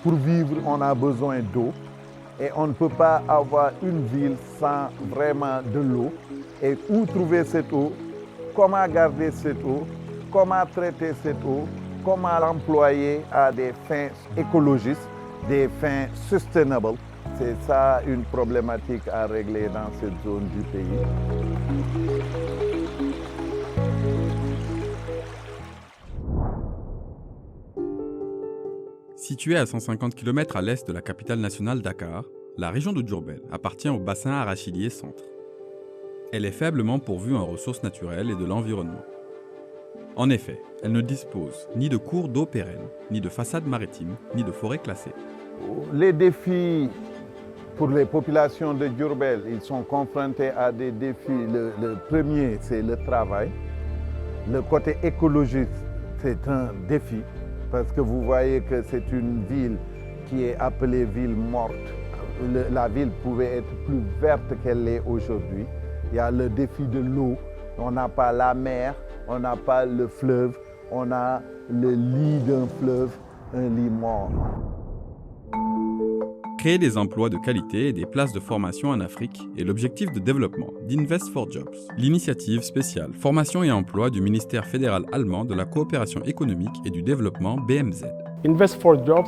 pour vivre, on a besoin d'eau. Et on ne peut pas avoir une ville sans vraiment de l'eau. Et où trouver cette eau? Comment garder cette eau? Comment traiter cette eau? Comment l'employer à des fins écologistes, des fins sustainable? C'est ça une problématique à régler dans cette zone du pays. Située à 150 km à l'est de la capitale nationale Dakar, la région de Diourbel appartient au bassin arachidier centre. Elle est faiblement pourvue en ressources naturelles et de l'environnement. En effet, elle ne dispose ni de cours d'eau pérennes, ni de façades maritimes, ni de forêts classées. Les défis pour les populations de Diourbel, ils sont confrontés à des défis. Le premier, c'est le travail. Le côté écologique, c'est un défi, parce que vous voyez que c'est une ville qui est appelée ville morte. La ville pouvait être plus verte qu'elle l'est aujourd'hui. Il y a le défi de l'eau. On n'a pas la mer, on n'a pas le fleuve, on a le lit d'un fleuve, un lit mort. Créer des emplois de qualité et des places de formation en Afrique est l'objectif de développement d'Invest for Jobs, l'initiative spéciale formation et emploi du ministère fédéral allemand de la coopération économique et du développement BMZ. Invest for Jobs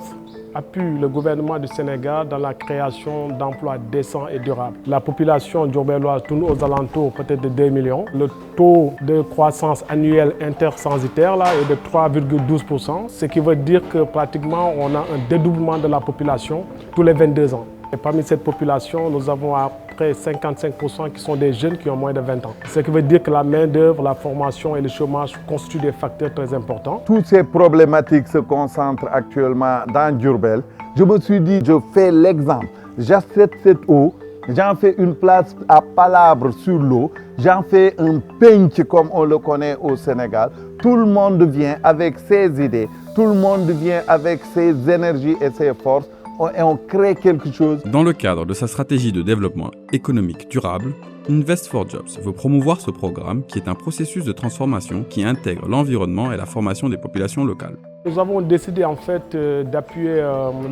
appuie le gouvernement du Sénégal dans la création d'emplois décents et durables. La population diourbelloise tourne aux alentours peut-être de 2 millions. Le taux de croissance annuelle intercensitaire là, est de 3,12%, ce qui veut dire que pratiquement on a un dédoublement de la population tous les 22 ans. Et parmi cette population, nous avons à près 55% qui sont des jeunes qui ont moins de 20 ans. Ce qui veut dire que la main-d'œuvre, la formation et le chômage constituent des facteurs très importants. Toutes ces problématiques se concentrent actuellement dans Diourbel. Je me suis dit, je fais l'exemple. J'achète cette eau, j'en fais une place à palabre sur l'eau, j'en fais un pinch comme on le connaît au Sénégal. Tout le monde vient avec ses idées, tout le monde vient avec ses énergies et ses forces. Et on crée quelque chose. Dans le cadre de sa stratégie de développement économique durable, Invest for Jobs veut promouvoir ce programme qui est un processus de transformation qui intègre l'environnement et la formation des populations locales. Nous avons décidé en fait d'appuyer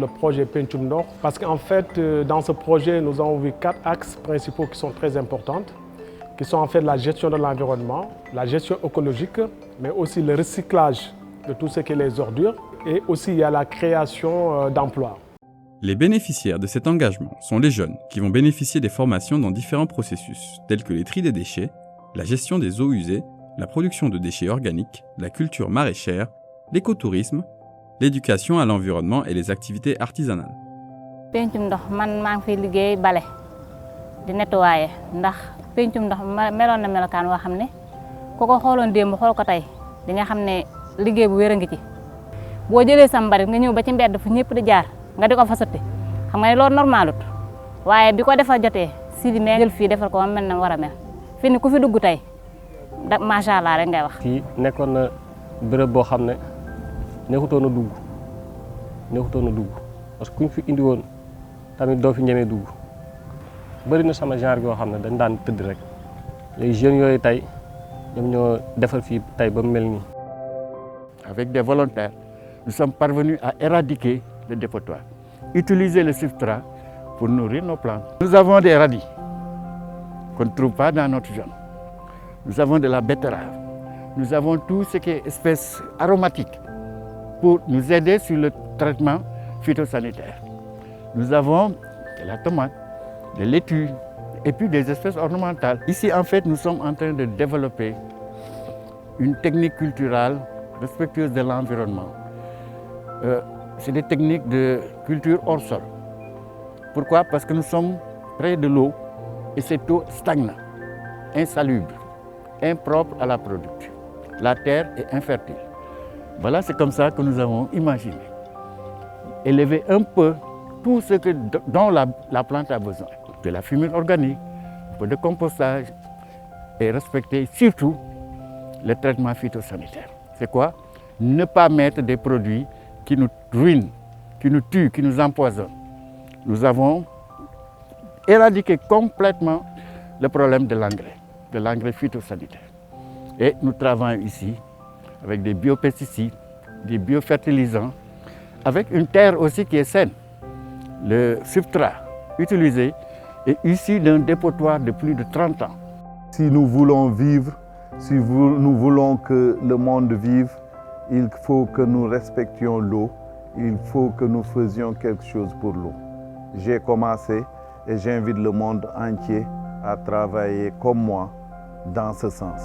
le projet Pencum Nord parce qu'en fait dans ce projet nous avons vu 4 axes principaux qui sont très importants, qui sont en fait la gestion de l'environnement, la gestion écologique, mais aussi le recyclage de tout ce qui est les ordures et aussi il y a la création d'emplois. Les bénéficiaires de cet engagement sont les jeunes qui vont bénéficier des formations dans différents processus, tels que les tri des déchets, la gestion des eaux usées, la production de déchets organiques, la culture maraîchère, l'écotourisme, l'éducation à l'environnement et les activités artisanales. Pencum ndox man maa ngi fiy liggéey bale di nettoyer ndax pencum ndox meloon na melokaan woo xam ne ku ko xooloon démb xool ko tey di nga xam ne liggéey bu wér a ngi ci boo jëlee sa mbarit nga ñëw ba ci mbedd fu ñëpp di jaar nga di ko fa sotti xam nga ne loolu normalut waaye bi ko defal jotee si di jël fii defal ko mel na war a mel fii ni ku fi dugg tey da macha allah rek ngay wax. fii nekkoon na béréb boo xam ne neexutoon a dugg parce que kuñ fi indi woon tamit doo fi ñemee dugg bëri na sama genre yoo xam ne dañ daan tëdd rek les jeunes yooyu tey ñoom ñoo defal fii tey ba mu mel nii. Avec des volontaires, nous sommes parvenus à éradiquer le dépotoir, utiliser le substrat pour nourrir nos plantes. Nous avons des radis qu'on ne trouve pas dans notre zone. Nous avons de la betterave. Nous avons tout ce qui est espèces aromatiques pour nous aider sur le traitement phytosanitaire. Nous avons de la tomate, de laitue et puis des espèces ornementales. Ici, en fait, nous sommes en train de développer une technique culturelle respectueuse de l'environnement. C'est des techniques de culture hors sol. Pourquoi? Parce que nous sommes près de l'eau et cette eau stagne, insalubre, impropre à la production. La terre est infertile. Voilà, c'est comme ça que nous avons imaginé. Élever un peu tout ce dont la plante a besoin. De la fumure organique, un peu de compostage et respecter surtout le traitement phytosanitaire. C'est quoi? Ne pas mettre des produits qui nous ruinent, qui nous tuent, qui nous empoisonnent. Nous avons éradiqué complètement le problème de l'engrais phytosanitaire. Et nous travaillons ici avec des biopesticides, des biofertilisants, avec une terre aussi qui est saine. Le substrat utilisé est issu d'un dépotoir de plus de 30 ans. Si nous voulons vivre, si nous voulons que le monde vive, il faut que nous respections l'eau, il faut que nous faisions quelque chose pour l'eau. J'ai commencé et j'invite le monde entier à travailler comme moi dans ce sens.